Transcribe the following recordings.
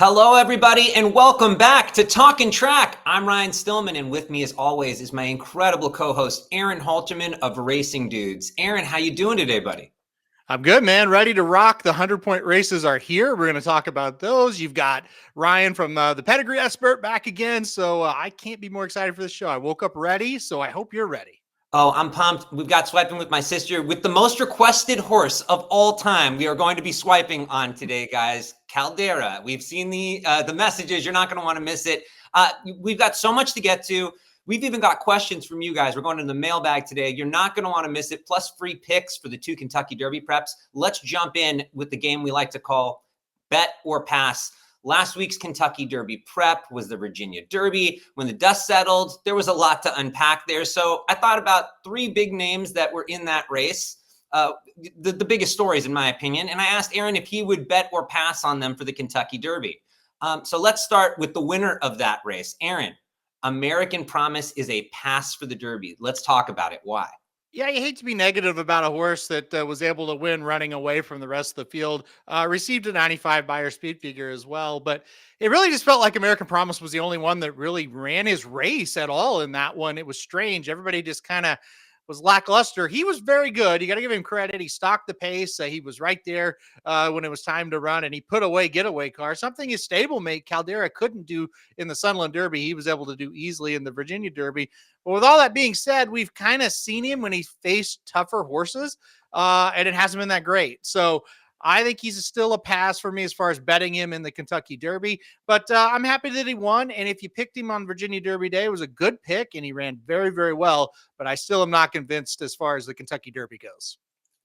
Hello, everybody, and welcome back to Talkin' Track. I'm Ryan Stillman, and with me, as always, is my incredible co-host, Aaron Halterman of Racing Dudes. Aaron, how you doing today, buddy? I'm good, man. Ready to rock. The 100-point races are here. We're going to talk about those. You've got Ryan from the Pedigree expert back again, so I can't be more excited for this show. I woke up ready, so I hope you're ready. Oh, I'm pumped. We've got swiping with my sister with the most requested horse of all time. We are going to be swiping on today, guys. Caldera. We've seen the messages. You're not going to want to miss it. We've got so much to get to. We've even got questions from you guys. We're going to the mailbag today. You're not going to want to miss it. Plus free picks for the 2 Kentucky Derby preps. Let's jump in with the game we like to call Bet or Pass. Last week's Kentucky Derby prep was the Virginia Derby. When the dust settled, there was a lot to unpack there. So I thought about 3 big names that were in that race, the biggest stories, in my opinion. And I asked Aaron if he would bet or pass on them for the Kentucky Derby. So let's start with the winner of that race. Aaron, American Promise is a pass for the Derby. Let's talk about it. Why? Yeah, you hate to be negative about a horse that was able to win running away from the rest of the field. Received a 95 Beyer speed figure as well, but it really just felt like American Promise was the only one that really ran his race at all in that one. It was strange. Everybody just kind of was lackluster. He was very good. You got to give him credit. He stalked the pace. He was right there when it was time to run, and he put away getaway car, something his stablemate Caldera couldn't do in the Sunland Derby. He was able to do easily in the Virginia Derby. But with all that being said, we've kind of seen him when he faced tougher horses, and it hasn't been that great. So I think he's still a pass for me as far as betting him in the Kentucky Derby, but I'm happy that he won. And if you picked him on Virginia Derby Day, it was a good pick and he ran very, very well, but I still am not convinced as far as the Kentucky Derby goes.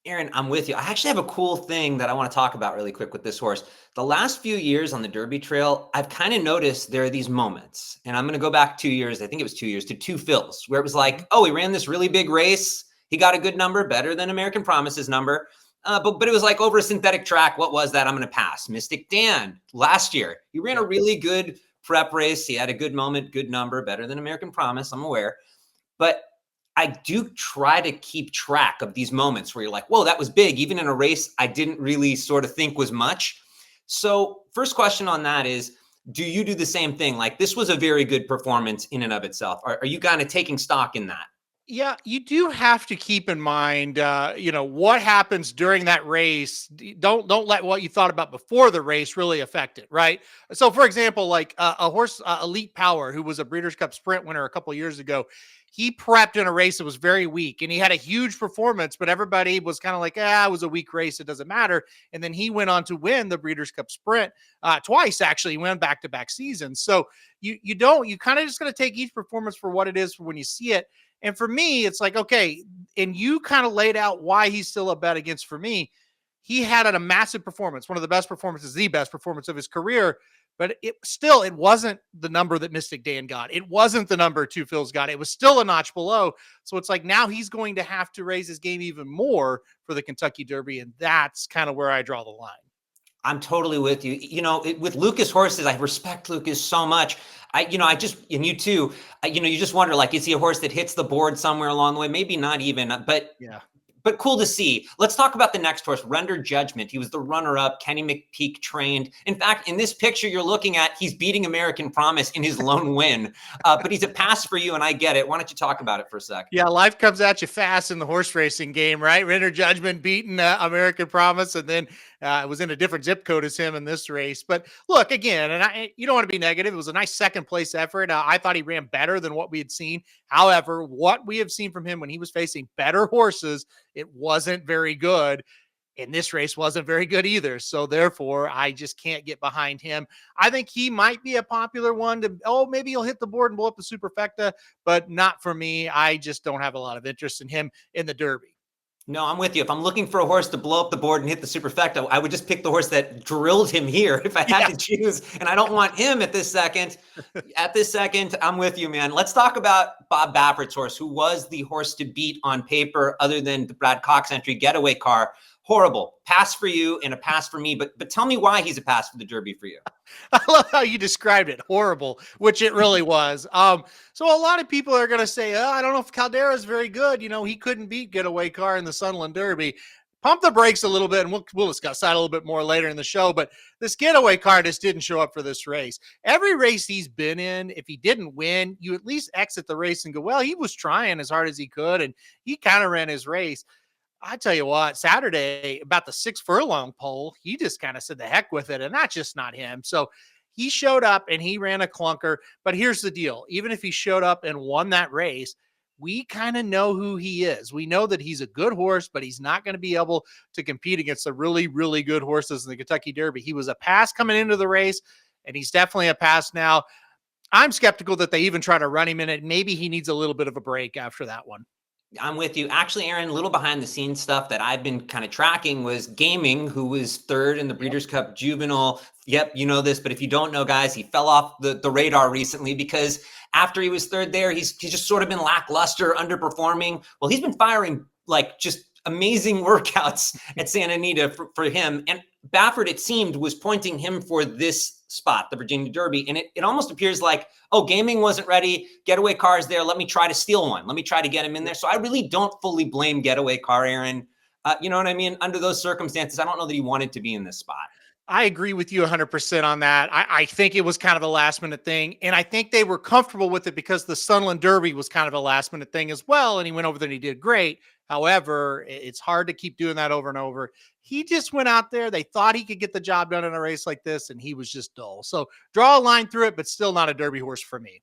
Aaron, I'm with you. I actually have a cool thing that I want to talk about really quick with this horse. The last few years on the Derby Trail, I've kind of noticed there are these moments, and I'm going to go back 2 years. I think it was 2 years to 2 fills, where it was like, oh, he ran this really big race. He got a good number, better than American Promise's number. But it was like over a synthetic track. What was that? I'm going to pass. Mystic Dan last year, he ran a really good prep race. He had a good moment, good number, better than American Promise. I'm aware. But I do try to keep track of these moments where you're like, whoa, that was big. Even in a race I didn't really sort of think was much. So first question on that is, do you do the same thing? Like, this was a very good performance in and of itself. Are you kind of taking stock in that? Yeah, you do have to keep in mind, what happens during that race. Don't let what you thought about before the race really affect it, right? So, for example, like a horse, Elite Power, who was a Breeders' Cup Sprint winner a couple of years ago, he prepped in a race that was very weak, and he had a huge performance, but everybody was kind of like, it was a weak race, it doesn't matter. And then he went on to win the Breeders' Cup Sprint twice, actually. He went back-to-back seasons. So you kind of just going to take each performance for what it is for when you see it. And for me, it's like, okay, and you kind of laid out why he's still a bet against for me. He had a massive performance, one of the best performances, the best performance of his career, but it wasn't the number that Mystic Dan got. It wasn't the number 2 Phil's got. It was still a notch below. So it's like now he's going to have to raise his game even more for the Kentucky Derby, and that's kind of where I draw the line. I'm totally with you. With Lucas horses, I respect Lucas so much. And you too, you just wonder, like, is he a horse that hits the board somewhere along the way? Maybe not even, but yeah. But cool to see. Let's talk about the next horse, Render Judgment. He was the runner-up, Kenny McPeak trained. In fact, in this picture you're looking at, he's beating American Promise in his lone win. But he's a pass for you, and I get it. Why don't you talk about it for a sec? Yeah, life comes at you fast in the horse racing game, right? Render Judgment beating American Promise, and then it was in a different zip code as him in this race. But look, again, and you don't want to be negative. It was a nice second-place effort. I thought he ran better than what we had seen. However, what we have seen from him when he was facing better horses, it wasn't very good. And this race wasn't very good either. So therefore, I just can't get behind him. I think he might be a popular one maybe he'll hit the board and blow up the superfecta, but not for me. I just don't have a lot of interest in him in the Derby. No, I'm with you. If I'm looking for a horse to blow up the board and hit the superfecta, I would just pick the horse that drilled him here if I had to choose. And I don't want him at this second. At this second, I'm with you, man. Let's talk about Bob Baffert's horse, who was the horse to beat on paper other than the Brad Cox entry getaway car. Horrible. Pass for you and a pass for me. But tell me why he's a pass for the Derby for you. I love how you described it. Horrible, which it really was. So a lot of people are going to say, I don't know if Caldera is very good. He couldn't beat getaway car in the Sunland Derby. pump the brakes a little bit, and we'll discuss that a little bit more later in the show. But this getaway car just didn't show up for this race. Every race he's been in, if he didn't win, you at least exit the race and go, well, he was trying as hard as he could, and he kind of ran his race. I tell you what, Saturday, about the 6 furlong pole, he just kind of said the heck with it, and that's just not him. So he showed up and he ran a clunker. But here's the deal. Even if he showed up and won that race, we kind of know who he is. We know that he's a good horse, but he's not going to be able to compete against the really, really good horses in the Kentucky Derby. He was a pass coming into the race, and he's definitely a pass now. I'm skeptical that they even try to run him in it. Maybe he needs a little bit of a break after that one. I'm with you. Actually, Aaron, a little behind the scenes stuff that I've been kind of tracking was Gaming, who was third in the Breeders' Cup Juvenile. Yep, you know this, but if you don't know, guys, he fell off the radar recently because after he was third there, he's just sort of been lackluster, underperforming. Well, he's been firing like just amazing workouts at Santa Anita for him. And Baffert, it seemed, was pointing him for this spot, the Virginia Derby. And it almost appears like, oh, Gaming wasn't ready. Getaway Car's there. Let me try to steal one. Let me try to get him in there. So I really don't fully blame Getaway Car, Aaron. You know what I mean? Under those circumstances, I don't know that he wanted to be in this spot. I agree with you 100% on that. I think it was kind of a last minute thing. And I think they were comfortable with it because the Sunland Derby was kind of a last minute thing as well. And he went over there and he did great. However, it's hard to keep doing that over and over. He just went out there. They thought he could get the job done in a race like this, and he was just dull. So draw a line through it, but still not a Derby horse for me.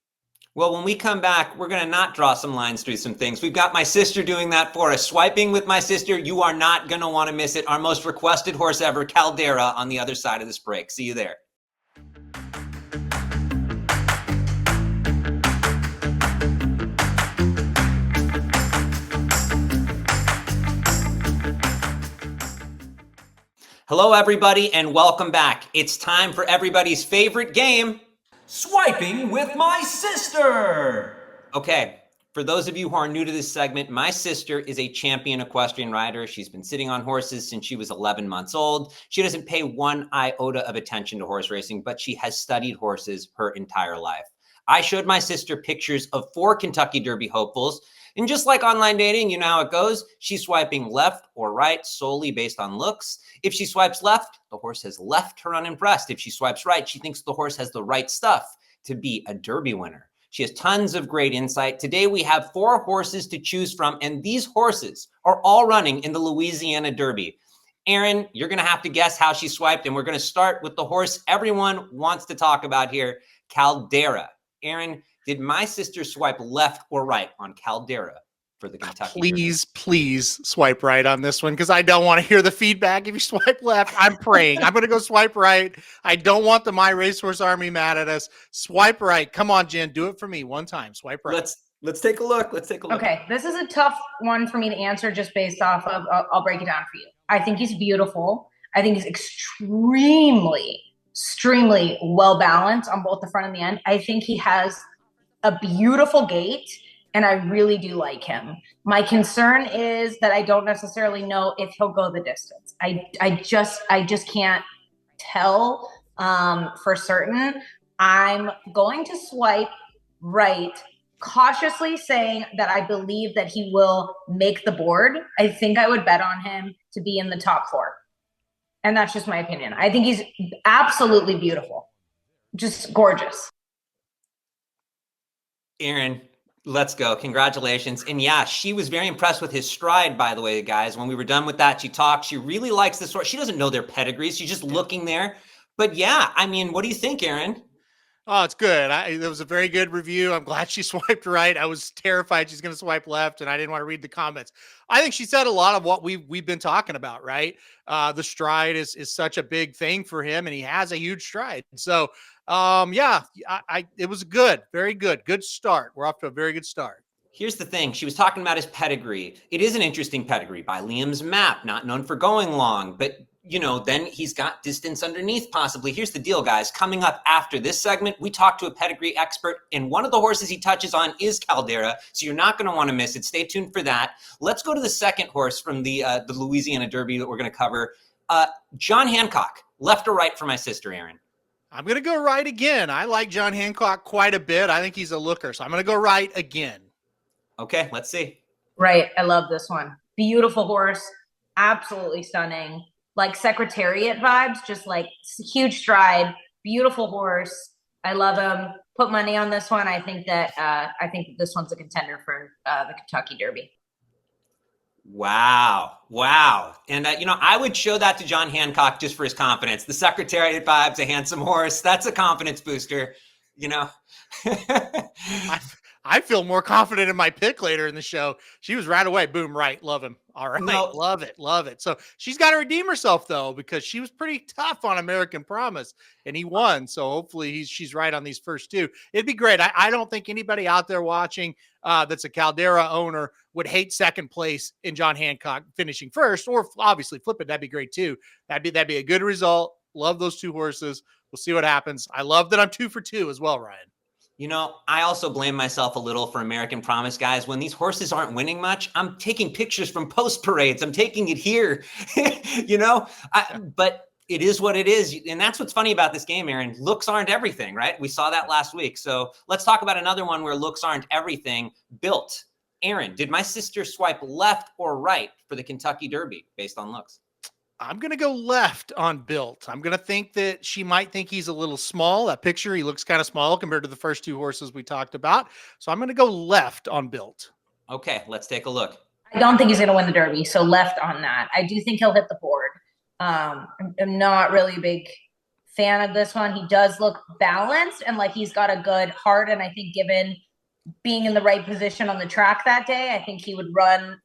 Well, when we come back, we're going to not draw some lines through some things. We've got my sister doing that for us. Swiping with my sister. You are not going to want to miss it. Our most requested horse ever, Caldera, on the other side of this break. See you there. Hello, everybody, and welcome back. It's time for everybody's favorite game, Swiping with My Sister. Okay, for those of you who are new to this segment, my sister is a champion equestrian rider. She's been sitting on horses since she was 11 months old. She doesn't pay one iota of attention to horse racing, but she has studied horses her entire life. I showed my sister pictures of 4 Kentucky Derby hopefuls. And just like online dating, you know how it goes. She's swiping left or right solely based on looks. If she swipes left, the horse has left her unimpressed. If she swipes right, she thinks the horse has the right stuff to be a Derby winner. She has tons of great insight. Today, we have 4 horses to choose from, and these horses are all running in the Louisiana Derby. Aaron, you're going to have to guess how she swiped, and we're going to start with the horse everyone wants to talk about here, Caldera. Aaron, did my sister swipe left or right on Caldera for the Kentucky Derby? Please swipe right on this one because I don't want to hear the feedback. If you swipe left, I'm praying. I'm going to go swipe right. I don't want the MyRacehorse Army mad at us. Swipe right. Come on, Jen. Do it for me one time. Swipe right. Let's take a look. Let's take a look. Okay, this is a tough one for me to answer just based off of, I'll break it down for you. I think he's beautiful. I think he's extremely well-balanced on both the front and the end. I think he has a beautiful gait, and I really do like him. My concern is that I don't necessarily know if he'll go the distance. I just can't tell for certain. I'm going to swipe right, cautiously saying that I believe that he will make the board. I think I would bet on him to be in the top 4. And that's just my opinion. I think he's absolutely beautiful. Just gorgeous. Aaron, let's go. Congratulations. And yeah, she was very impressed with his stride, by the way, guys. When we were done with that, she talked. She really likes this horse. She doesn't know their pedigrees. She's just looking there. But yeah, I mean, what do you think, Aaron? Oh, it's good. It was a very good review. I'm glad she swiped right. I was terrified she's going to swipe left, and I didn't want to read the comments. I think she said a lot of what we've been talking about, right? The stride is such a big thing for him, and he has a huge stride. So, yeah, it was good. Very good. Good start. We're off to a very good start. Here's the thing. She was talking about his pedigree. It is an interesting pedigree by Liam's Map, not known for going long, but you know, then he's got distance underneath possibly. Here's the deal, guys. Coming up after this segment, we talk to a pedigree expert, and one of the horses he touches on is Caldera, so you're not going to want to miss it. Stay tuned for that. Let's go to the second horse from the Louisiana Derby that we're going to cover. John Hancock, left or right for my sister, Aaron? I'm going to go right again. I like John Hancock quite a bit. I think he's a looker, so I'm going to go right again. Okay, let's see. Right. I love this one. Beautiful horse. absolutely stunning. Like Secretariat vibes, just like huge stride, beautiful horse. I love him. Put money on this one. I think that this one's a contender for the Kentucky Derby. Wow. And, I would show that to John Hancock just for his confidence. The Secretariat vibes, a handsome horse. That's a confidence booster, I feel more confident in my pick later in the show. She was right away. Boom, right. Love him. All right. No. Love it. So she's got to redeem herself, though, because she was pretty tough on American Promise, and he won. So hopefully she's right on these first two. It'd be great. I don't think anybody out there watching that's a Caldera owner would hate second place in John Hancock finishing first, or obviously flip it. That'd be great, too. That'd be a good result. Love those two horses. We'll see what happens. I love that I'm 2 for 2 as well, Ryan. I also blame myself a little for American Promise, guys. When these horses aren't winning much, I'm taking pictures from post parades. I'm taking it here, but it is what it is. And that's what's funny about this game, Aaron. Looks aren't everything, right? We saw that last week. So let's talk about another one where looks aren't everything. Built. Aaron, did my sister swipe left or right for the Kentucky Derby based on looks? I'm going to go left on Built. I'm going to think that she might think he's a little small. That picture, he looks kind of small compared to the first two horses we talked about. So I'm going to go left on Built. Okay, let's take a look. I don't think he's going to win the Derby, so left on that. I do think he'll hit the board. I'm not really a big fan of this one. He does look balanced and like he's got a good heart, and I think given being in the right position on the track that day, I think he would run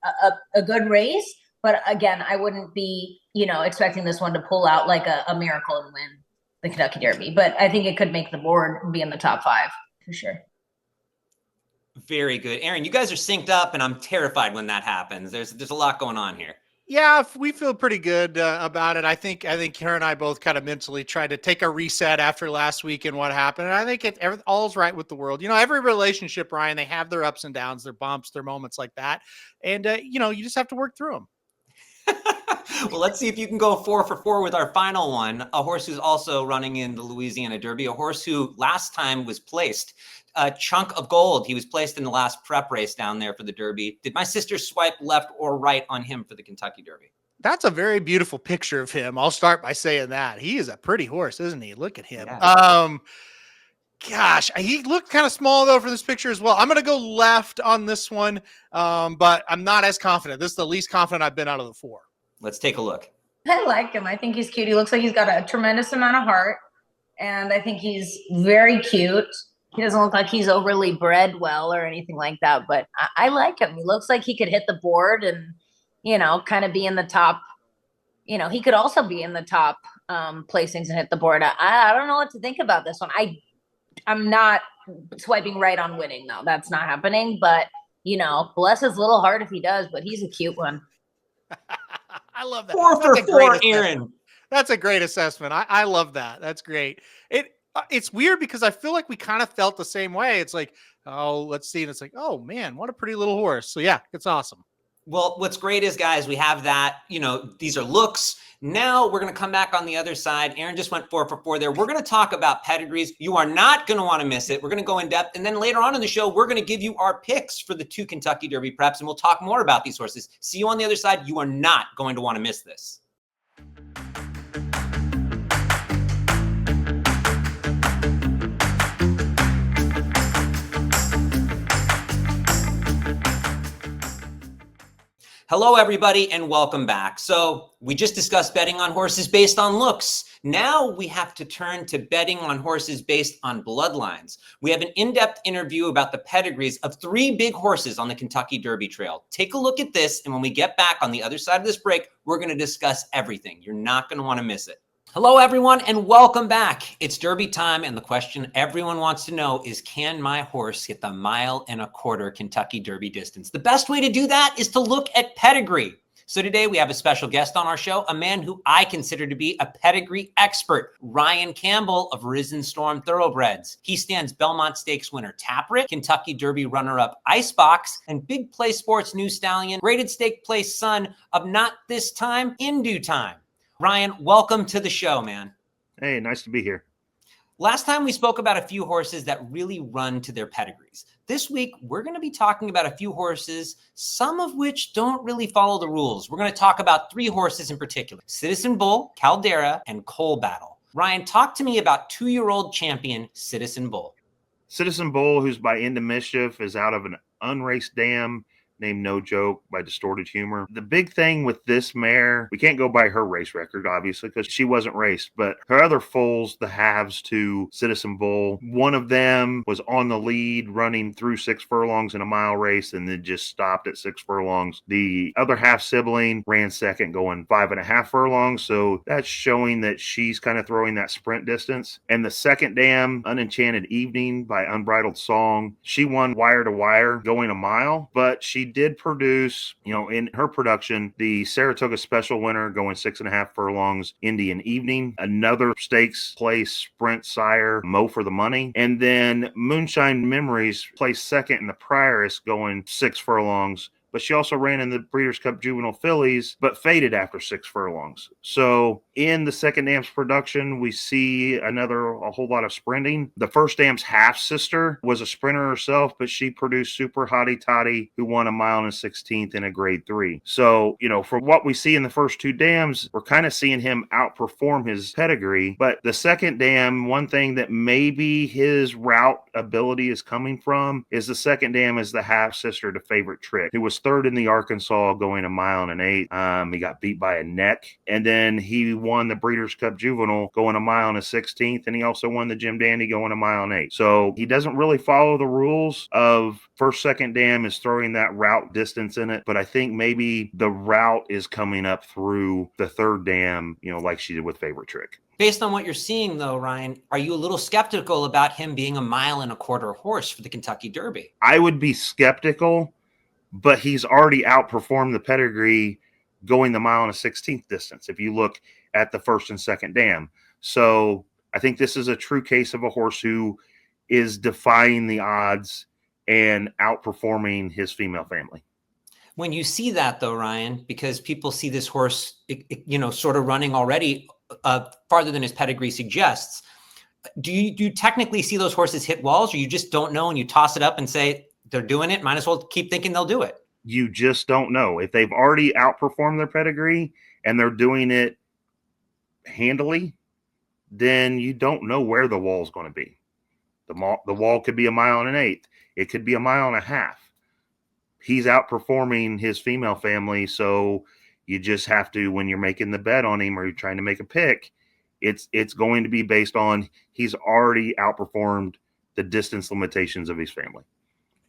a good race. But again, I wouldn't be, expecting this one to pull out like a miracle and win the Kentucky Derby. But I think it could make the board and be in the top 5 for sure. Very good. Aaron, you guys are synced up, and I'm terrified when that happens. There's a lot going on here. Yeah, we feel pretty good about it. I think Karen and I both kind of mentally tried to take a reset after last week and what happened. And I think all's right with the world. Every relationship, Ryan, they have their ups and downs, their bumps, their moments like that. And, you just have to work through them. Well, let's see if you can go 4 for 4 with our final one. A horse who's also running in the Louisiana Derby, a horse who last time was placed. A chunk of gold. He was placed in the last prep race down there for the Derby. Did my sister swipe left or right on him for the Kentucky Derby? That's a very beautiful picture of him. I'll start by saying that. He is a pretty horse, isn't he? Look at him. Yeah. Gosh, he looked kind of small, though, for this picture as well. I'm going to go left on this one, but I'm not as confident. This is the least confident I've been out of the 4. Let's take a look. I like him. I think he's cute. He looks like he's got a tremendous amount of heart, and I think he's very cute. He doesn't look like he's overly bred well or anything like that, but I like him. He looks like he could hit the board and, kind of be in the top. He could also be in the top placings and hit the board. I don't know what to think about this one. I'm not swiping right on winning, though. That's not happening, but, bless his little heart if he does, but he's a cute one. I love that. 4 for 4, Aaron. That's a great assessment. I love that. That's great. It's weird because I feel like we kind of felt the same way. It's like, oh, let's see. And it's like, oh man, what a pretty little horse. So yeah, it's awesome. Well, what's great is, guys, we have that, these are looks. Now we're going to come back on the other side. Aaron just went 4 for 4 there. We're going to talk about pedigrees. You are not going to want to miss it. We're going to go in depth. And then later on in the show, we're going to give you our picks for the 2 Kentucky Derby preps. And we'll talk more about these horses. See you on the other side. You are not going to want to miss this. Hello, everybody, and welcome back. So we just discussed betting on horses based on looks. Now we have to turn to betting on horses based on bloodlines. We have an in-depth interview about the pedigrees of 3 big horses on the Kentucky Derby trail. Take a look at this, and when we get back on the other side of this break, we're going to discuss everything. You're not going to want to miss it. Hello, everyone, and welcome back. It's Derby time, and the question everyone wants to know is, can my horse hit the 1.25 miles Kentucky Derby distance? The best way to do that is to look at pedigree. So today we have a special guest on our show, a man who I consider to be a pedigree expert, Ryan Campbell of Risen Storm Thoroughbreds. He stands Belmont Stakes winner Taprit, Kentucky Derby runner-up Icebox, and Big Play Sports new stallion, graded stake place son of Not This Time, In Due Time. Ryan, welcome to the show, man. Hey, nice to be here. Last time we spoke about a few horses that really run to their pedigrees. This week, we're going to be talking about a few horses, some of which don't really follow the rules. We're going to talk about 3 horses in particular: Citizen Bull, Caldera, and Coal Battle. Ryan, talk to me about 2-year-old champion Citizen Bull. Citizen Bull, who's by Into Mischief, is out of an unraced dam named No Joke by Distorted Humor. The big thing with this mare, we can't go by her race record, obviously, because she wasn't raced, but her other foals, the halves to Citizen Bull, one of them was on the lead running through 6 furlongs in a mile race and then just stopped at 6 furlongs. The other half sibling ran second going 5.5 furlongs, so that's showing that she's kind of throwing that sprint distance. And the second dam, Unenchanted Evening by Unbridled Song, she won wire to wire going a mile, but she did produce, in her production, the Saratoga Special winner going 6.5 furlongs, Indian Evening, another stakes place sprint sire, Mo for the Money, and then Moonshine Memories placed second in the Prioress going 6 furlongs. But she also ran in the Breeders' Cup Juvenile Fillies, but faded after 6 furlongs. So in the second dam's production, we see a whole lot of sprinting. The first dam's half-sister was a sprinter herself, but she produced Super Hottie Toddy, who won a mile and 16th in a grade 3. So, for what we see in the first 2 dams, we're kind of seeing him outperform his pedigree. But the second dam, one thing that maybe his route ability is coming from is the second dam is the half-sister to Favorite Trick, who was third in the Arkansas going a mile and 1/8. He got beat by a neck, and then he won the Breeders' Cup Juvenile going a mile and 16th, and he also won the Jim Dandy going a mile and 8. So he doesn't really follow the rules of first, second dam is throwing that route distance in it, but I think maybe the route is coming up through the third dam, like she did with Favorite Trick. Based on what you're seeing, though, Ryan, are you a little skeptical about him being a 1.25-mile horse for the Kentucky Derby? I would be skeptical, but he's already outperformed the pedigree going the mile and 16th distance if you look at the first and second dam. So I think this is a true case of a horse who is defying the odds and outperforming his female family. When you see that, though, Ryan, because people see this horse, sort of running already farther than his pedigree suggests, do you technically see those horses hit walls, or you just don't know and you toss it up and say, they're doing it, might as well keep thinking they'll do it? You just don't know. If they've already outperformed their pedigree and they're doing it handily, then you don't know where the wall is going to be. The wall could be a mile and 1/8. It could be a mile and a half. He's outperforming his female family, so you just have to, when you're making the bet on him or you're trying to make a pick, it's going to be based on he's already outperformed the distance limitations of his family.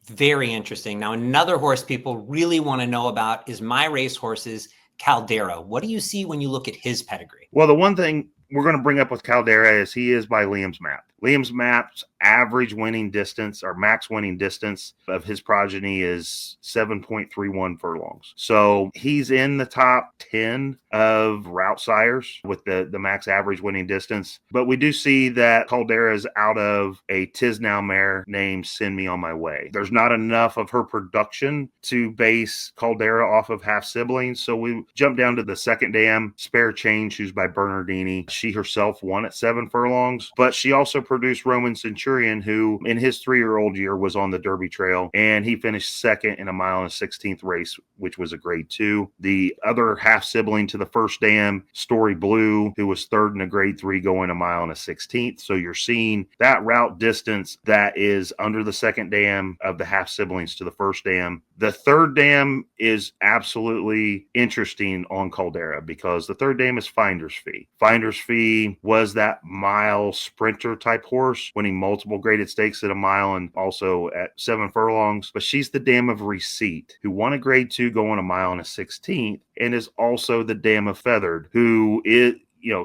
Very interesting. Now, another horse people really want to know about is MyRacehorse's Caldera. What do you see when you look at his pedigree? Well, the one thing we're going to bring up with Caldera is he is by Liam's Map. Liam's Map's average winning distance or max winning distance of his progeny is 7.31 furlongs. So he's in the top 10 of route sires with the max average winning distance. But we do see that Caldera is out of a Tisnow mare named Send Me On My Way. There's not enough of her production to base Caldera off of half siblings. So we jump down to the second dam, Spare Change, who's by Bernardini. She herself won at 7 furlongs, but she also produced Roman Centurion, who in his 3-year-old year was on the Derby Trail, and he finished second in a mile and 16th race, which was a grade 2. The other half sibling to the first dam, Story Blue, who was third in a grade 3 going a mile and 16th. So you're seeing that route distance that is under the second dam of the half siblings to the first dam. The third dam is absolutely interesting on Caldera because the third dam is Finder's Fee. Finder's Fee was that mile sprinter type horse, winning multiple graded stakes at a mile and also at 7 furlongs. But she's the dam of Receipt, who won a grade 2 going a mile and a 16th, and is also the dam of Feathered, who is,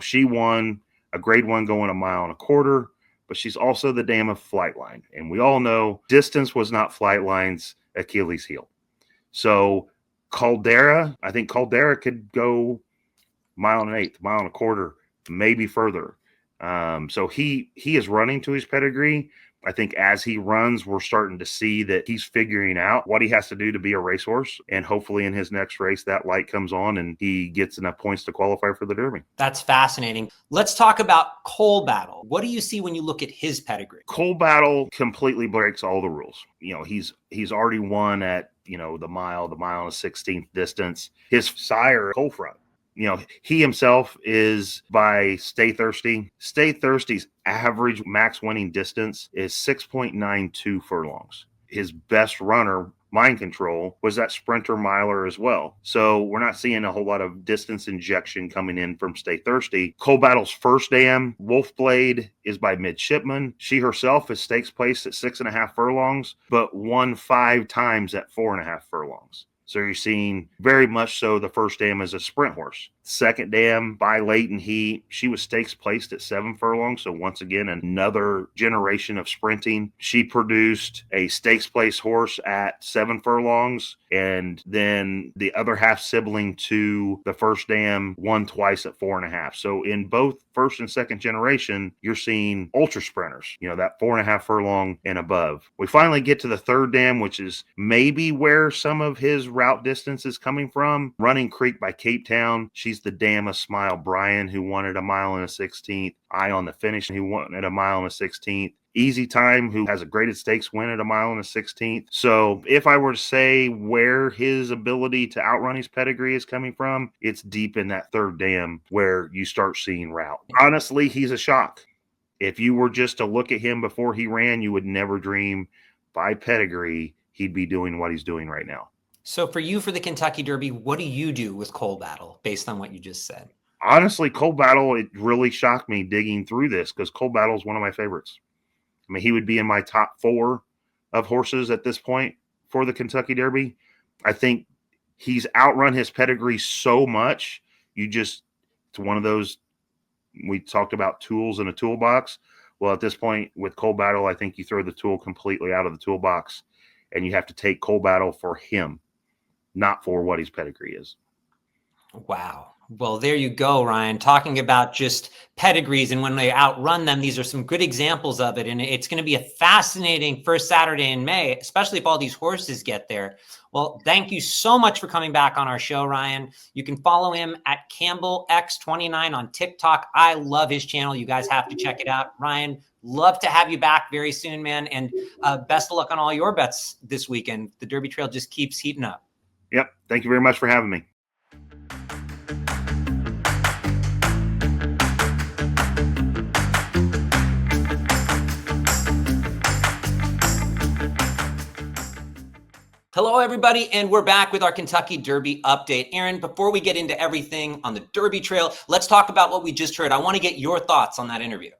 she won a grade 1 going a mile and a quarter, but she's also the dam of Flightline. And we all know distance was not Flightline's Achilles heel. So Caldera, I think Caldera could go mile and 1/8, mile and a quarter, maybe further. So he is running to his pedigree. I think as he runs, we're starting to see that he's figuring out what he has to do to be a racehorse. And hopefully in his next race, that light comes on and he gets enough points to qualify for the Derby. That's fascinating. Let's talk about Cole Battle. What do you see when you look at his pedigree? Cole Battle completely breaks all the rules. He's already won at, the mile and a 16th distance. His sire, Cole Front, he himself is by Stay Thirsty. Stay Thirsty's average max winning distance is 6.92 furlongs. His best runner, Mind Control, was that sprinter miler as well. So we're not seeing a whole lot of distance injection coming in from Stay Thirsty. Cole Battle's first dam, Wolf Blade, is by Midshipman. She herself is stakes placed at 6.5 furlongs, but won 5 times at 4.5 furlongs. So you're seeing very much so the first dam as a sprint horse. Second dam by Leighton Heat, she was stakes placed at 7 furlongs. So once again, another generation of sprinting. She produced a stakes place horse at 7 furlongs. And then the other half sibling to the first dam won twice at 4.5. So in both first and second generation, you're seeing ultra sprinters, that 4.5 furlong and above. We finally get to the third dam, which is maybe where some of his route distance is coming from. Running Creek by Cape Town. She's the dam of Smile Brian, who won at a mile and a 16th. Eye on the Finish, who won at a mile and a 16th. Easy Time, who has a graded stakes win at a mile and a 16th. So if I were to say where his ability to outrun his pedigree is coming from, it's deep in that third dam where you start seeing route. Honestly, he's a shock. If you were just to look at him before he ran, you would never dream by pedigree he'd be doing what he's doing right now. So for you, for the Kentucky Derby, what do you do with Cole Battle based on what you just said? Honestly, Cole Battle, it really shocked me digging through this because Cole Battle is one of my favorites. I mean, he would be in my top 4 of horses at this point for the Kentucky Derby. I think he's outrun his pedigree so much. It's one of those, we talked about tools in a toolbox. Well, at this point with Cole Battle, I think you throw the tool completely out of the toolbox and you have to take Cole Battle for him, not for what his pedigree is. Wow. Well, there you go, Ryan, talking about just pedigrees and when they outrun them. These are some good examples of it. And it's going to be a fascinating first Saturday in May, especially if all these horses get there. Well, thank you so much for coming back on our show, Ryan. You can follow him at CampbellX29 on TikTok. I love his channel. You guys have to check it out. Ryan, love to have you back very soon, man. And best of luck on all your bets this weekend. The Derby Trail just keeps heating up. Yep. Thank you very much for having me. Hello, everybody, and we're back with our Kentucky Derby update. Aaron, before we get into everything on the Derby Trail, let's talk about what we just heard. I want to get your thoughts on that interview.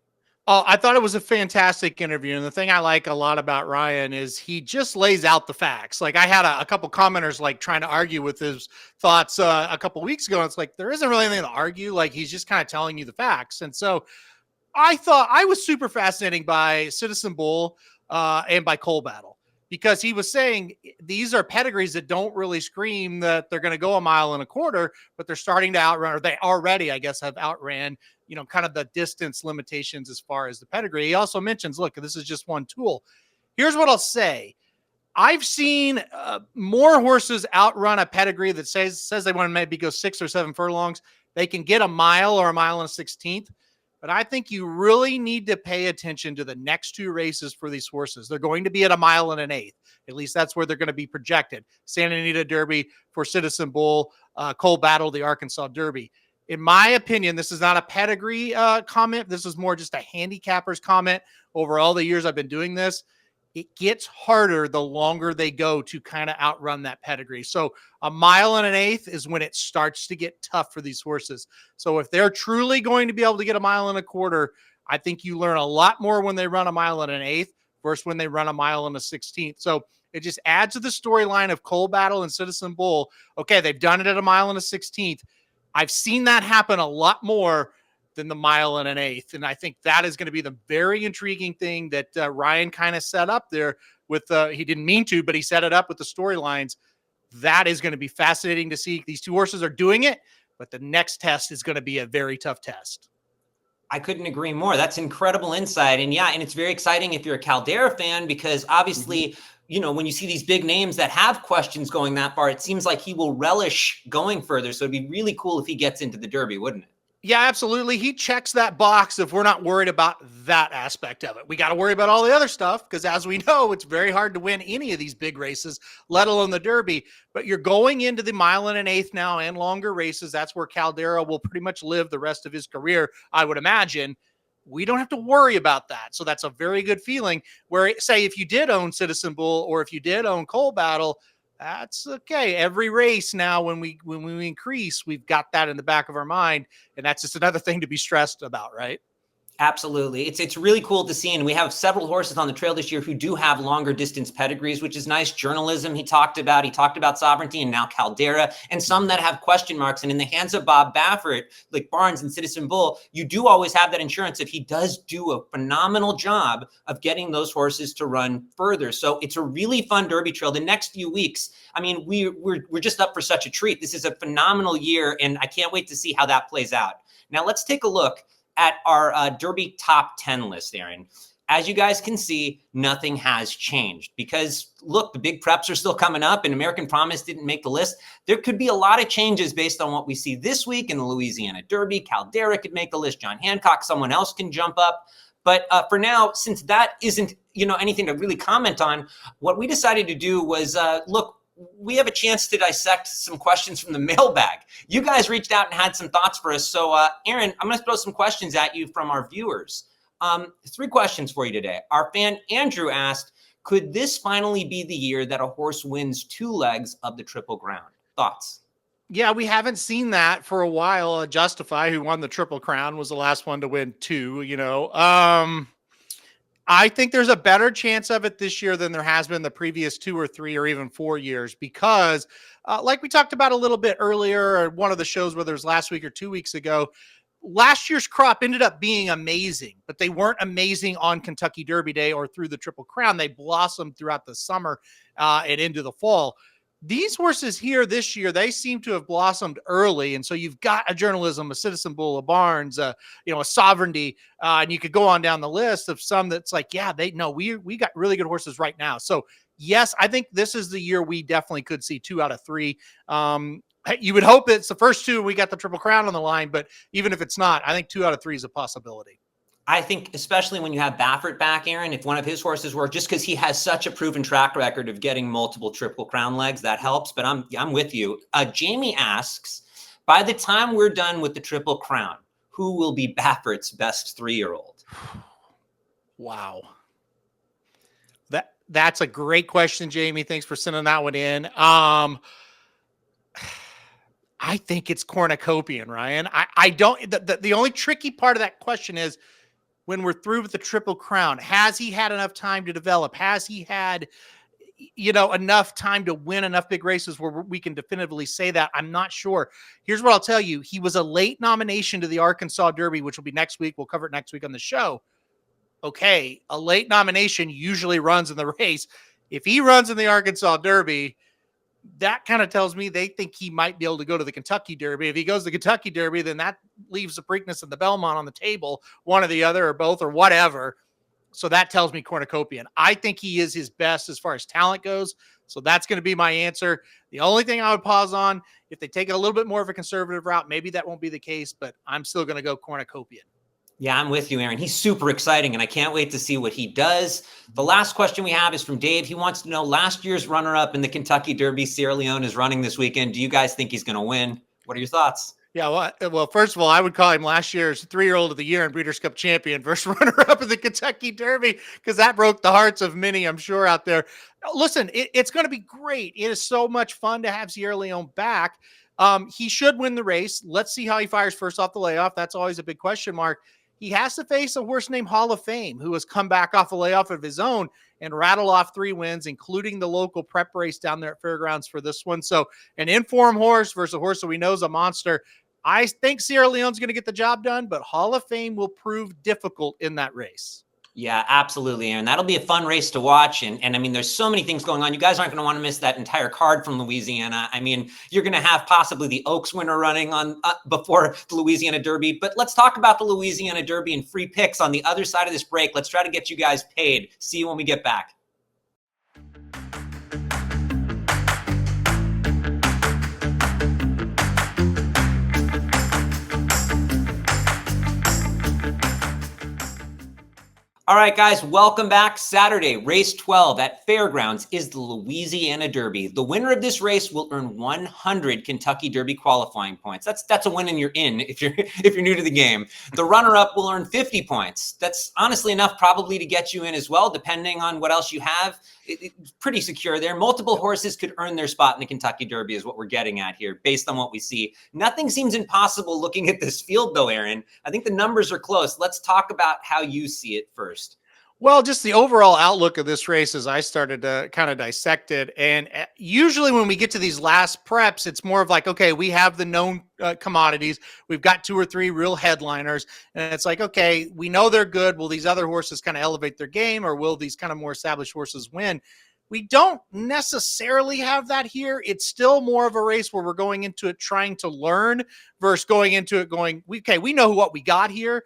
Oh, I thought it was a fantastic interview. And the thing I like a lot about Ryan is he just lays out the facts. Like I had a couple commenters like trying to argue with his thoughts a couple weeks ago. And it's like, there isn't really anything to argue. Like he's just kind of telling you the facts. And so I thought I was super fascinating by Citizen Bull and by Cole Battle. Because he was saying these are pedigrees that don't really scream that they're going to go a mile and a quarter, but they're starting to outrun, or they already, I guess, have outran, kind of the distance limitations as far as the pedigree. He also mentions, look, this is just one tool. Here's what I'll say. I've seen more horses outrun a pedigree that says they want to maybe go 6 or 7 furlongs. They can get a mile or a mile and a 16th. But I think you really need to pay attention to the next 2 races for these horses. They're going to be at a mile and an 1/8. At least that's where they're going to be projected. Santa Anita Derby for Citizen Bull, Cole Battle, the Arkansas Derby. In my opinion, this is not a pedigree comment. This is more just a handicapper's comment. Over all the years I've been doing this, it gets harder the longer they go to kind of outrun that pedigree. So a mile and an 1/8 is when it starts to get tough for these horses. So if they're truly going to be able to get a mile and a quarter, I think you learn a lot more when they run a mile and an 1/8 versus when they run a mile and a 16th. So it just adds to the storyline of Cole Battle and Citizen Bull. Okay, they've done it at a mile and a 16th. I've seen that happen a lot more than the mile and an 1/8. And I think that is going to be the very intriguing thing that Ryan kind of set up there with, he didn't mean to, but he set it up with the storylines. That is going to be fascinating to see. These 2 horses are doing it, but the next test is going to be a very tough test. I couldn't agree more. That's incredible insight. And yeah, and it's very exciting if you're a Caldera fan, because obviously, you know, when you see these big names that have questions going that far, it seems like he will relish going further. So it'd be really cool if he gets into the Derby, wouldn't it? Yeah, absolutely. He checks that box if we're not worried about that aspect of it. We got to worry about all the other stuff because, as we know, it's very hard to win any of these big races, let alone the Derby. But you're going into the 1 1/8 now and longer races. That's where Caldera will pretty much live the rest of his career, I would imagine. We don't have to worry about that. So that's a very good feeling where, say, if you did own Citizen Bull or if you did own Coal Battle, that's okay. Every race now, when we increase, we've got that in the back of our mind, and that's just another thing to be stressed about, right? Absolutely. It's really cool to see. And we have several horses on the trail this year who do have longer distance pedigrees, which is nice. Journalism he talked about Sovereignty, and now Caldera, and some that have question marks. And in the hands of Bob Baffert, like Barnes and Citizen Bull, you do always have that insurance that he does do a phenomenal job of getting those horses to run further. So it's a really fun Derby trail. The next few weeks, I mean, we're just up for such a treat. This is a phenomenal year, and I can't wait to see how that plays out. Now let's take a look at our Derby top 10 list, Aaron. As you guys can see, nothing has changed because, look, the big preps are still coming up and American Promise didn't make the list. There could be a lot of changes based on what we see this week in the Louisiana Derby. Caldera could make the list. John Hancock, someone else can jump up. But for now, since that isn't, you know, anything to really comment on, what we decided to do was, look, we have a chance to dissect some questions from the mailbag. You guys reached out and had some thoughts for us. So, Aaron, I'm going to throw some questions at you from our viewers. 3 questions for you today. Our fan Andrew asked, could this finally be the year that a horse wins 2 legs of the Triple Crown? Thoughts? Yeah, we haven't seen that for a while. Justify, who won the Triple Crown, was the last one to win 2, you know. I think there's a better chance of it this year than there has been the previous 2 or 3 or even 4 years because, like we talked about a little bit earlier, or one of the shows, whether it was last week or 2 weeks ago, last year's crop ended up being amazing, but they weren't amazing on Kentucky Derby Day or through the Triple Crown. They blossomed throughout the summer and into the fall. These horses here this year, they seem to have blossomed early. And so you've got a Journalism, a Citizen Bull, a Barnes, a Sovereignty, and you could go on down the list of some that's like, yeah, we got really good horses right now. So yes, I think this is the year we definitely could see 2 out of 3. You would hope it's the first 2, we got the Triple Crown on the line, but even if it's not, I think 2 out of 3 is a possibility. I think especially when you have Baffert back, Aaron, if one of his horses work, just because he has such a proven track record of getting multiple Triple Crown legs, that helps. But I'm with you. Jamie asks, by the time we're done with the Triple Crown, who will be Baffert's best 3-year-old? Wow. That's a great question, Jamie. Thanks for sending that one in. I think it's Cornucopian, Ryan. I don't, the only tricky part of that question is, when we're through with the Triple Crown, has he had enough time to develop? Has he had, enough time to win enough big races where we can definitively say that? I'm not sure. Here's what I'll tell you. He was a late nomination to the Arkansas Derby, which will be next week. We'll cover it next week on the show. Okay, a late nomination usually runs in the race. If he runs in the Arkansas Derby, that kind of tells me they think he might be able to go to the Kentucky Derby. If he goes to the Kentucky Derby, then that leaves the Preakness and the Belmont on the table, one or the other or both or whatever. So that tells me Cornucopian. I think he is his best as far as talent goes. So that's going to be my answer. The only thing I would pause on, if they take it a little bit more of a conservative route, maybe that won't be the case, but I'm still going to go Cornucopian. Yeah, I'm with you, Aaron. He's super exciting, and I can't wait to see what he does. The last question we have is from Dave. He wants to know, last year's runner-up in the Kentucky Derby, Sierra Leone, is running this weekend. Do you guys think he's going to win? What are your thoughts? Yeah, well, first of all, I would call him last year's 3-year-old of the year and Breeders' Cup champion versus runner-up in the Kentucky Derby, because that broke the hearts of many, I'm sure, out there. Listen, it's going to be great. It is so much fun to have Sierra Leone back. He should win the race. Let's see how he fires first off the layoff. That's always a big question mark. He has to face a horse named Hall of Fame, who has come back off a layoff of his own and rattled off 3 wins, including the local prep race down there at Fairgrounds for this one. So an inform horse versus a horse that we know is a monster. I think Sierra Leone's going to get the job done, but Hall of Fame will prove difficult in that race. Yeah, absolutely, Aaron. That'll be a fun race to watch. And I mean, there's so many things going on. You guys aren't going to want to miss that entire card from Louisiana. I mean, you're going to have possibly the Oaks winner running on before the Louisiana Derby. But let's talk about the Louisiana Derby and free picks on the other side of this break. Let's try to get you guys paid. See you when we get back. All right, guys, welcome back. Saturday, race 12 at Fairgrounds is the Louisiana Derby. The winner of this race will earn 100 Kentucky Derby qualifying points. That's a win and you're in if you're new to the game. The runner-up will earn 50 points. That's honestly enough probably to get you in as well, depending on what else you have. It's pretty secure there. Multiple horses could earn their spot in the Kentucky Derby is what we're getting at here, based on what we see. Nothing seems impossible looking at this field, though, Aaron. I think the numbers are close. Let's talk about how you see it first. Well, just the overall outlook of this race as I started to kind of dissect it. And usually when we get to these last preps, it's more of like, okay, we have the known commodities. We've got 2 or 3 real headliners. And it's like, okay, we know they're good. Will these other horses kind of elevate their game, or will these kind of more established horses win? We don't necessarily have that here. It's still more of a race where we're going into it trying to learn versus going into it going, okay, we know what we got here.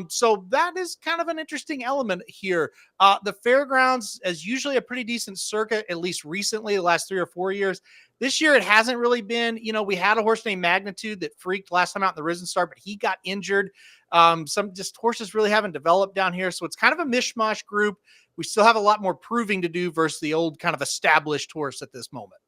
So that is kind of an interesting element here. The Fairgrounds is usually a pretty decent circuit, at least recently, the last 3 or 4 years. This year, it hasn't really been. We had a horse named Magnitude that freaked last time out in the Risen Star, but he got injured. Some just horses really haven't developed down here. So it's kind of a mishmash group. We still have a lot more proving to do versus the old kind of established horse at this moment.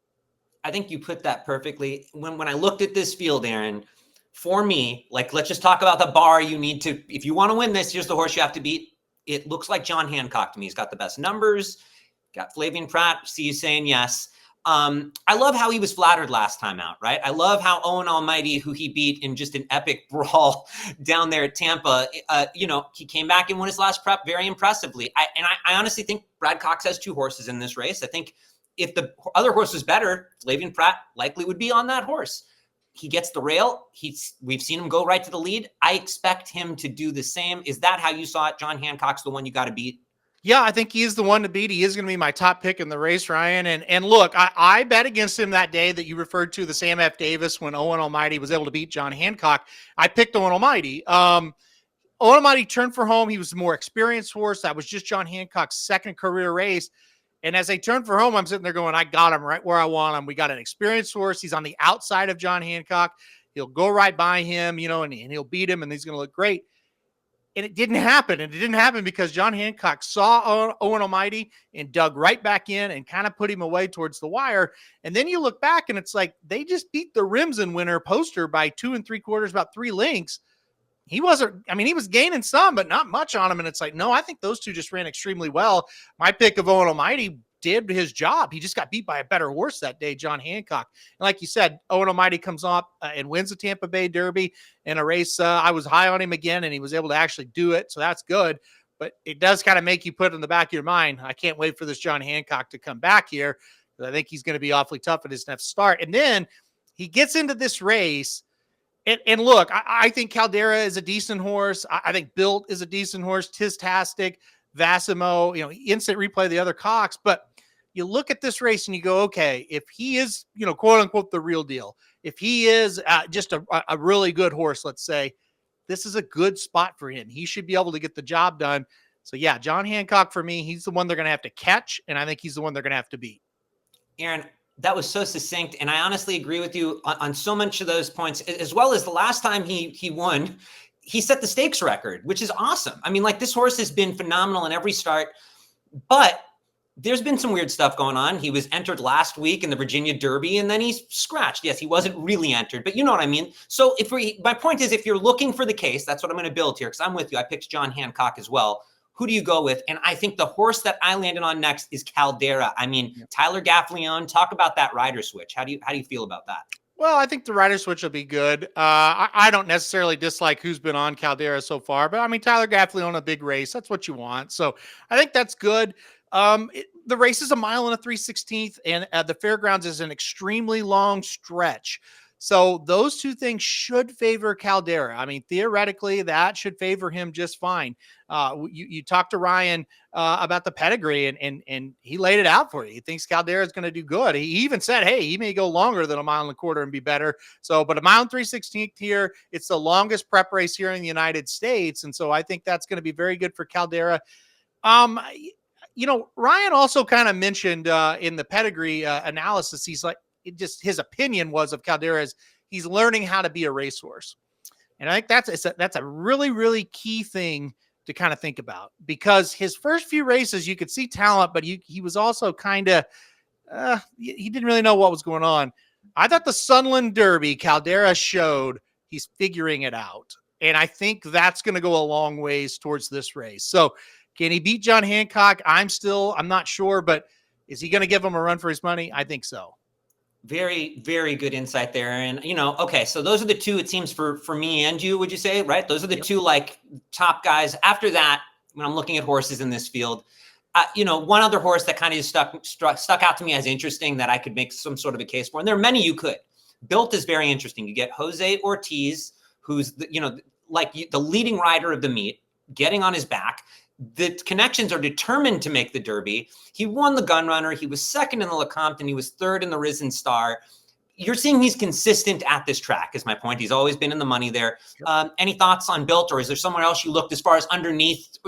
I think you put that perfectly. When I looked at this field, Aaron, for me, like, let's just talk about the bar you need to, if you want to win this, here's the horse you have to beat. It looks like John Hancock to me. He's got the best numbers, got Flavian Pratt. See you saying yes. I love how he was flattered last time out, right? I love how Owen Almighty, who he beat in just an epic brawl down there at Tampa, he came back and won his last prep very impressively. I honestly think Brad Cox has 2 horses in this race. I think if the other horse was better, Flavian Pratt likely would be on that horse. He gets the rail. We've seen him go right to the lead. I expect him to do the same. Is that how you saw it? John Hancock's the one you got to beat? Yeah, I think he is the one to beat. He is going to be my top pick in the race, Ryan. And look, I bet against him that day that you referred to, the Sam F. Davis, when Owen Almighty was able to beat John Hancock. I picked Owen Almighty. Owen Almighty turned for home. He was a more experienced horse. That was just John Hancock's second career race. And as they turned for home, I'm sitting there going, I got him right where I want him. We got an experienced horse. He's on the outside of John Hancock. He'll go right by him, and he'll beat him, and he's going to look great. And it didn't happen. And it didn't happen because John Hancock saw Owen Almighty and dug right back in and kind of put him away towards the wire. And then you look back and it's like they just beat the Rimson winner Poster by 2 3/4, about 3 lengths. He was gaining some, but not much on him. And it's like, no, I think those 2 just ran extremely well. My pick of Owen Almighty did his job. He just got beat by a better horse that day, John Hancock. And like you said, Owen Almighty comes up and wins the Tampa Bay Derby in a race. I was high on him again, and he was able to actually do it. So that's good. But it does kind of make you put in the back of your mind, I can't wait for this John Hancock to come back here. I think he's going to be awfully tough at his next start. And then he gets into this race. And look, I think Caldera is a decent horse. I think Built is a decent horse. Tistastic, Vassimo, instant replay the other Cox. But you look at this race and you go, okay, if he is, quote unquote, the real deal, if he is just a really good horse, let's say, this is a good spot for him. He should be able to get the job done. So yeah, John Hancock for me, he's the one they're going to have to catch. And I think he's the one they're going to have to beat. Aaron, that was so succinct. And I honestly agree with you on so much of those points, as well as the last time he won, he set the stakes record, which is awesome. I mean, like, this horse has been phenomenal in every start, but there's been some weird stuff going on. He was entered last week in the Virginia Derby, and then he's scratched. Yes, he wasn't really entered, but you know what I mean? So my point is, if you're looking for the case, that's what I'm going to build here, because I'm with you. I picked John Hancock as well. Who do you go with? And I think the horse that I landed on next is Caldera. I mean, Tyler Gaffleon, talk about that rider switch. How do you feel about that? Well, I think the rider switch will be good. I don't necessarily dislike who's been on Caldera so far, but I mean, Tyler Gaffleon, a big race. That's what you want. So I think that's good. The race is 1 mile and a 3/16, and the Fairgrounds is an extremely long stretch. So those two things should favor Caldera. I mean, theoretically, that should favor him just fine. You talked to Ryan about the pedigree, and he laid it out for you. He thinks Caldera is going to do good. He even said, hey, he may go longer than a mile and a quarter and be better. So, but a mile and 3/16 here, it's the longest prep race here in the United States. And so I think that's going to be very good for Caldera. Ryan also kind of mentioned in the pedigree analysis, he's like, his opinion was of Caldera is he's learning how to be a racehorse. And I think that's a really, really key thing to kind of think about, because his first few races, you could see talent, but he was also kind of, he didn't really know what was going on. I thought the Sunland Derby, Caldera showed he's figuring it out. And I think that's going to go a long ways towards this race. So can he beat John Hancock? I'm not sure, but is he going to give him a run for his money? I think so. Very, very good insight there. And, okay, so those are the two, it seems, for me and you, would you say, right? Those are the two, like, top guys. After that, when I'm looking at horses in this field, one other horse that kind of stuck out to me as interesting that I could make some sort of a case for, and there are many you could. Built is very interesting. You get Jose Ortiz, who's, the leading rider of the meet, getting on his back. The connections are determined to make the Derby. He won the Gun Runner. He was second in the LeCompte, and he was third in the Risen Star. You're seeing he's consistent at this track, is my point. He's always been in the money there. Any thoughts on Built, or is there somewhere else you looked as far as underneath,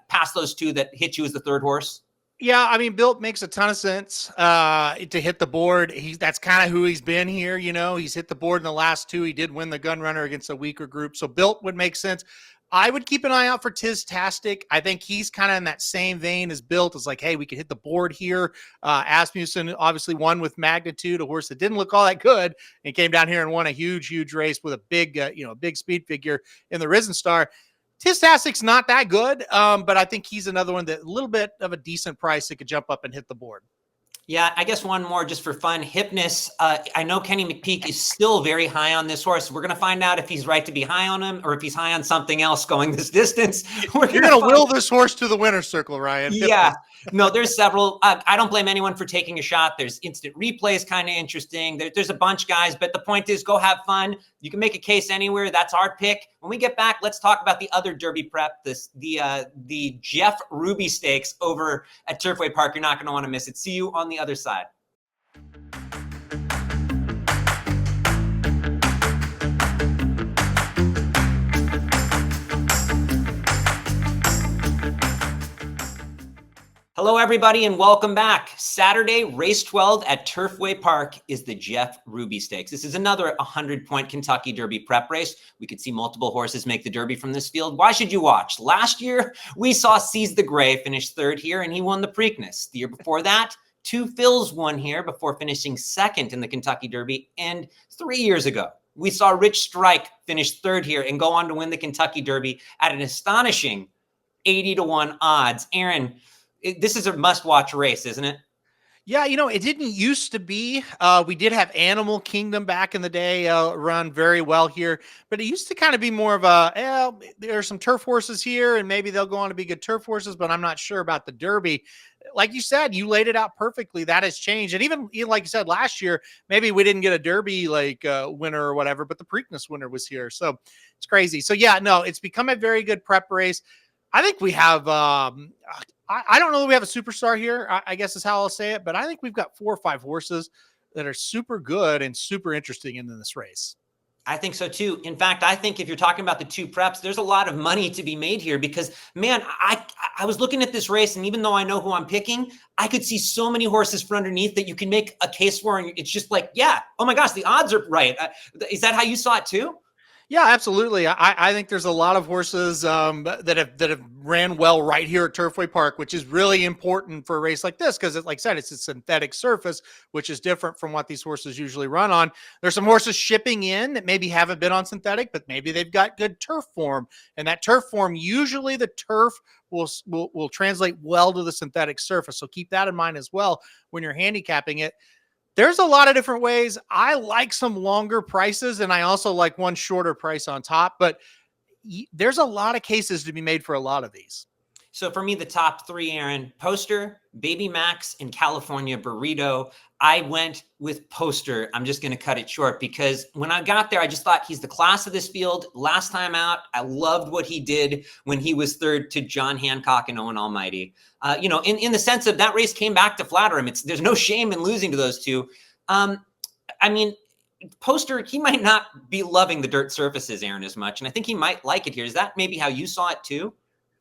past those two that hit you as the third horse? Yeah, I mean, Built makes a ton of sense to hit the board. That's kind of who he's been here. He's hit the board in the last two. He did win the Gun Runner against a weaker group. So Built would make sense. I would keep an eye out for Tiz-Tastic. I think he's kind of in that same vein as Built. It's like, hey, we could hit the board here. Asmussen obviously won with Magnitude, a horse that didn't look all that good, and came down here and won a huge, huge race with a big, big speed figure in the Risen Star. Tiz-Tastic's not that good, but I think he's another one that a little bit of a decent price that could jump up and hit the board. Yeah, I guess one more just for fun. Hypnus. I know Kenny McPeak is still very high on this horse. We're going to find out if he's right to be high on him or if he's high on something else going this distance. You're going to will this horse to the winner's circle, Ryan. Yeah. No, there's several. I don't blame anyone for taking a shot. There's instant replays, kind of interesting. There's a bunch, guys. But the point is, go have fun. You can make a case anywhere. That's our pick. When we get back, let's talk about the other Derby prep, the Jeff Ruby Stakes over at Turfway Park. You're not going to want to miss it. See you on the other side. Hello, everybody, and welcome back. Saturday, race 12 at Turfway Park is the Jeff Ruby Stakes. This is another 100-point Kentucky Derby prep race. We could see multiple horses make the Derby from this field. Why should you watch? Last year, we saw Seize the Gray finish third here, and he won the Preakness. The year before that, Two Phils won here before finishing second in the Kentucky Derby. And 3 years ago, we saw Rich Strike finish third here and go on to win the Kentucky Derby at an astonishing 80-1 odds. Aaron, this is a must-watch race, isn't it? Yeah, it didn't used to be. We did have Animal Kingdom back in the day run very well here, but it used to kind of be more of there are some turf horses here, and maybe they'll go on to be good turf horses, but I'm not sure about the Derby. Like you said, you laid it out perfectly. That has changed. And even like you said, last year, maybe we didn't get a Derby winner or whatever, but the Preakness winner was here. So it's crazy. So yeah, no, it's become a very good prep race. I think we have, I don't know that we have a superstar here, I guess is how I'll say it, but I think we've got 4 or 5 horses that are super good and super interesting in this race. I think so too. In fact, I think if you're talking about the two preps, there's a lot of money to be made here because, man, I was looking at this race, and even though I know who I'm picking, I could see so many horses for underneath that you can make a case for, and it's just like, yeah, oh my gosh, the odds are right. Is that how you saw it too? Yeah, absolutely. I think there's a lot of horses that have ran well right here at Turfway Park, which is really important for a race like this because, like I said, it's a synthetic surface, which is different from what these horses usually run on. There's some horses shipping in that maybe haven't been on synthetic, but maybe they've got good turf form, and that turf form, usually the turf will translate well to the synthetic surface. So keep that in mind as well when you're handicapping it. There's a lot of different ways. I like some longer prices, and I also like one shorter price on top, but there's a lot of cases to be made for a lot of these. So for me, the top three, Aaron: Poster, Baby Max, and California Burrito. I went with Poster. I'm just going to cut it short because when I got there, I just thought he's the class of this field. Last time out, I loved what he did when he was third to John Hancock and Owen Almighty. In the sense of that race came back to flatter him. There's no shame in losing to those two. Poster, he might not be loving the dirt surfaces, Aaron, as much. And I think he might like it here. Is that maybe how you saw it too?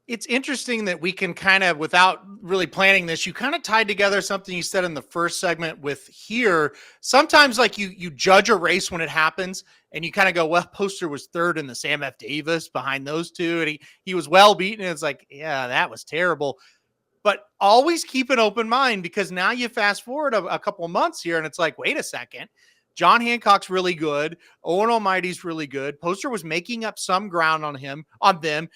It's interesting that we can kind of, without really planning this, you kind of tied together something you said in the first segment with here. Sometimes like you judge a race when it happens and you kind of go, well, Poster was third in the Sam F. Davis behind those two. And he was well beaten. And it's like, yeah, that was terrible. But always keep an open mind because now you fast forward a couple of months here and it's like, wait a second. John Hancock's really good. Owen Almighty's really good. Poster was making up some ground on them.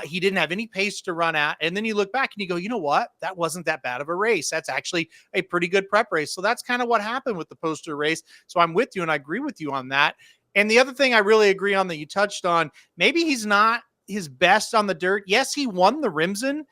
He didn't have any pace to run at. And then you look back and you go, you know what? That wasn't that bad of a race. That's actually a pretty good prep race. So that's kind of what happened with the Poster race. So I'm with you and I agree with you on that. And the other thing I really agree on that you touched on, maybe he's not his best on the dirt. Yes, he won the Rimson,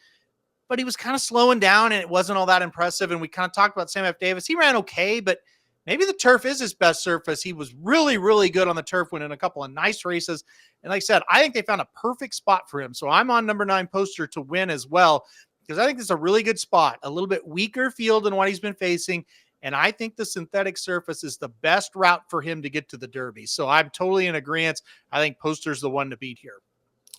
but he was kind of slowing down and it wasn't all that impressive. And we kind of talked about Sam F. Davis. He ran okay, but maybe the turf is his best surface. He was really, really good on the turf, winning a couple of nice races. And like I said, I think they found a perfect spot for him. So I'm on number 9 Poster to win as well, because I think it's a really good spot, a little bit weaker field than what he's been facing. And I think the synthetic surface is the best route for him to get to the Derby. So I'm totally in agreement. I think Poster's the one to beat here.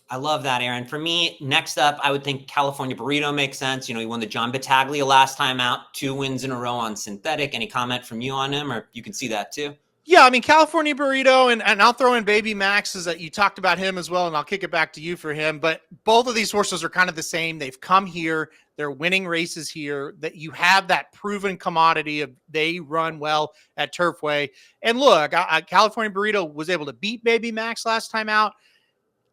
I love that, Aaron. For me, next up, I would think California Burrito makes sense. He won the John Battaglia last time out, 2 wins in a row on synthetic. Any comment from you on him, or you can see that too? Yeah, I mean, California Burrito, and I'll throw in Baby Max, is that you talked about him as well, and I'll kick it back to you for him. But both of these horses are kind of the same. They've come here. They're winning races here. That you have that proven commodity of they run well at Turfway. And look, California Burrito was able to beat Baby Max last time out.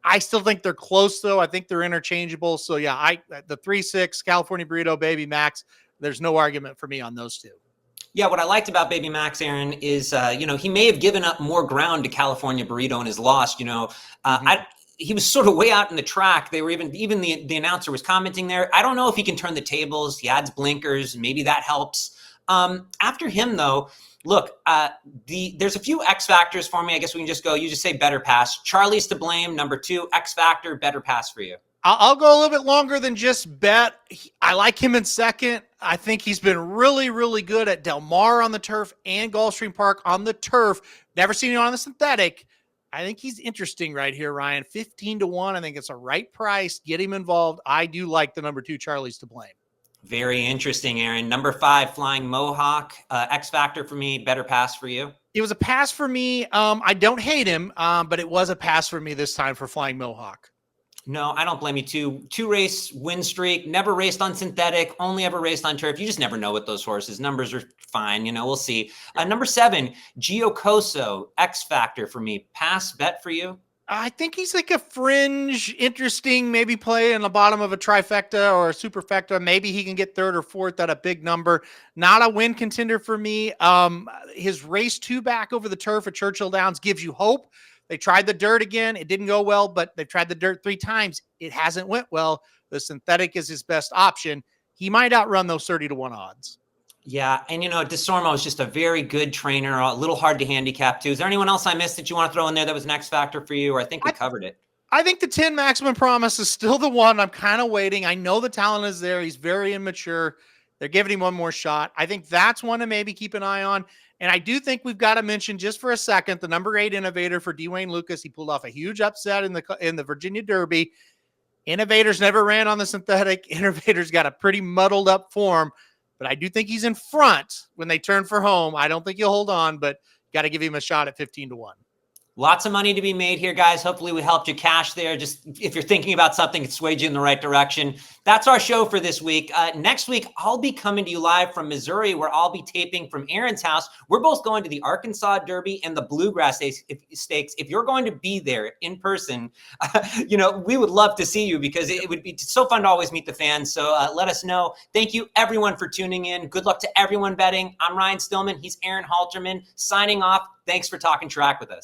I still think they're close, though. I think they're interchangeable. So, yeah, the 3-6, California Burrito, Baby Max, there's no argument for me on those two. Yeah, what I liked about Baby Max, Aaron, is, he may have given up more ground to California Burrito in his loss. He was sort of way out in the track. They were even the announcer was commenting there. I don't know if he can turn the tables. He adds blinkers. Maybe that helps. After him, though, look, there's a few X factors for me. I guess we can just go. You just say better pass. Charlie's to blame. Number 2, X factor, better pass for you. I'll go a little bit longer than just bet. I like him in second. I think he's been really, really good at Del Mar on the turf and Gulfstream Park on the turf. Never seen him on the synthetic. I think he's interesting right here, Ryan. 15-1. I think it's a right price. Get him involved. I do like the number 2, Charlie's to blame. Very interesting, Aaron. Number 5, Flying Mohawk. X factor for me, better pass for you. It was a pass for me. I don't hate him, but it was a pass for me this time for Flying Mohawk. No, I don't blame you. 2 race win streak, never raced on synthetic, only ever raced on turf. You just never know with those horses. Numbers are fine. We'll see. Number 7, Gio Coso, X factor for me. Pass, bet for you. I think he's like a fringe, interesting, maybe play in the bottom of a trifecta or a superfecta. Maybe he can get 3rd or 4th at a big number. Not a win contender for me. His race 2 back over the turf at Churchill Downs gives you hope. They tried the dirt again. It didn't go well, but they've tried the dirt 3 times. It hasn't went well. The synthetic is his best option. He might outrun those 30-1 odds. Yeah, and DeSormo is just a very good trainer, a little hard to handicap too. Is there anyone else I missed that you want to throw in there that was an X factor for you? Or I think we covered it. I think the 10 Maximum Promise is still the one. I'm kind of waiting. I know the talent is there. He's very immature. They're giving him one more shot. I think that's one to maybe keep an eye on. And I do think we've got to mention just for a second, the number 8 Innovator for Dwayne Lucas. He pulled off a huge upset in the Virginia Derby. Innovators never ran on the synthetic. Innovators got a pretty muddled up form, but I do think he's in front when they turn for home. I don't think he'll hold on, but got to give him a shot at 15-1. Lots of money to be made here, guys. Hopefully we helped you cash there. Just if you're thinking about something, it swayed you in the right direction. That's our show for this week. Next week, I'll be coming to you live from Missouri, where I'll be taping from Aaron's house. We're both going to the Arkansas Derby and the Bluegrass Stakes. If you're going to be there in person, we would love to see you because it would be so fun to always meet the fans. So let us know. Thank you, everyone, for tuning in. Good luck to everyone betting. I'm Ryan Stillman. He's Aaron Halterman signing off. Thanks for talking track with us.